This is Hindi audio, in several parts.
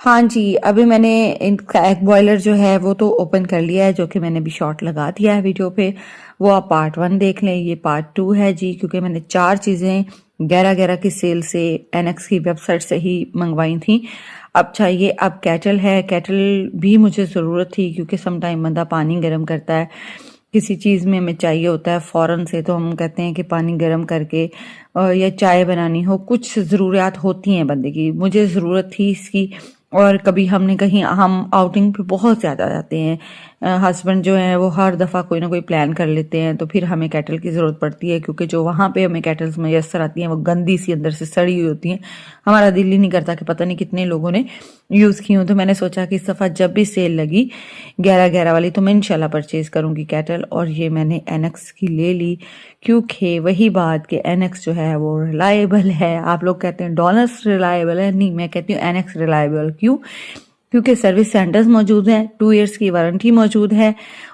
हाँ जी, अभी मैंने इनका एग बॉयलर जो है वो तो ओपन कर लिया है, जो कि मैंने भी शॉर्ट लगा दिया है वीडियो पे। वो आप पार्ट 1 देख लें, ये पार्ट 2 है जी, क्योंकि मैंने 4 चीज़ें 11-11 की सेल से एनएक्स की वेबसाइट से ही मंगवाई थी। अब चाहिए, अब केटल है, केटल भी मुझे ज़रूरत थी क्योंकि सम टाइम बंदा पानी गर्म करता है, किसी चीज़ में हमें चाहिए होता है फ़ौरन से, तो हम कहते हैं कि पानी गर्म करके या चाय बनानी हो, कुछ ज़रूरियात होती हैं बंदे की। मुझे ज़रूरत थी इसकी, और कभी हमने कहीं हम आउटिंग पे बहुत ज़्यादा जाते हैं, हस्बैंड जो है वो हर दफ़ा कोई ना कोई प्लान कर लेते हैं, तो फिर हमें केटल की ज़रूरत पड़ती है, क्योंकि जो वहाँ पे हमें केटल्स मैसर आती हैं वो गंदी सी अंदर से सड़ी हुई होती हैं। हमारा दिल ही नहीं करता कि पता नहीं कितने लोगों ने यूज़ की हूँ। तो मैंने सोचा कि इस दफ़ा जब भी सेल लगी 11-11 वाली, तो मैं इंशाल्लाह परचेज़ करूँगी केटल, और ये मैंने एनएक्स की ले ली, क्योंकि वही बात कि एनएक्स जो है वो रिलायबल है। आप लोग कहते हैं डॉनर्स रिलायबल है, नहीं, मैं कहती हूँ एनएक्स रिलायबल। क्यों? क्योंकि सर्विस सेंटर्स मौजूद हैं, 2 इयर्स की वारंटी मौजूद है,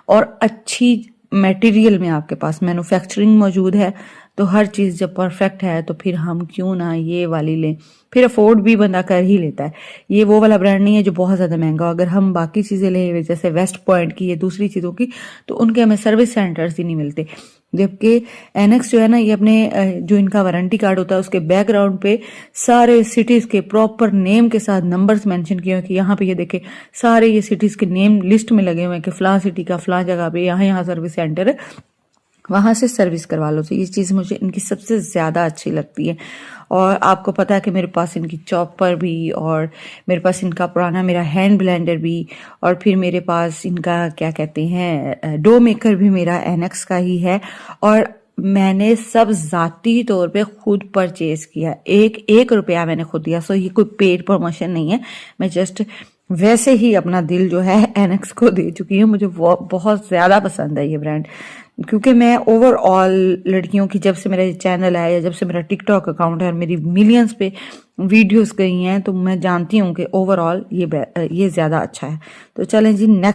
और अच्छी मटेरियल में आपके पास मैन्युफैक्चरिंग मौजूद है। तो हर चीज़ जब परफेक्ट है तो फिर हम क्यों ना ये वाली लें। फिर अफोर्ड भी बंदा कर ही लेता है। ये वो वाला ब्रांड नहीं है जो बहुत ज़्यादा महंगा हो। अगर हम बाकी चीज़ें लें जैसे वेस्ट पॉइंट की या दूसरी चीज़ों की, तो उनके हमें सर्विस सेंटर्स ही नहीं मिलते। जबकि एनएक्स जो है ना, ये अपने जो इनका वारंटी कार्ड होता है उसके बैकग्राउंड पे सारे सिटीज़ के प्रॉपर नेम के साथ नंबर्स मेंशन किए हुए कि यहाँ पे ये देखे सारे ये सिटीज़ के नेम लिस्ट में लगे हुए हैं कि फलां सिटी का फलां जगह पे यहाँ यहाँ सर्विस सेंटर है, वहाँ से सर्विस करवा लो। तो ये चीज़ मुझे इनकी सबसे ज़्यादा अच्छी लगती है। और आपको पता है कि मेरे पास इनकी चॉपर भी, और मेरे पास इनका पुराना मेरा हैंड ब्लेंडर भी, और फिर मेरे पास इनका क्या कहते हैं डो मेकर भी मेरा एनएक्स का ही है। और मैंने सब ज़ाती तौर पे खुद परचेज किया, 1 रुपया मैंने खुद दिया। सो ये कोई पेड प्रमोशन नहीं है, मैं जस्ट वैसे ही अपना दिल जो है एनएक्स को दे चुकी हूँ। मुझे बहुत ज़्यादा पसंद है ये ब्रांड, क्योंकि मैं ओवरऑल लड़कियों की, जब से मेरा चैनल है या जब से मेरा टिकटॉक अकाउंट है और मेरी मिलियंस पे वीडियोस गई हैं, तो मैं जानती हूँ कि ओवरऑल ये ज़्यादा अच्छा है। तो चलें जी, नेक्स्ट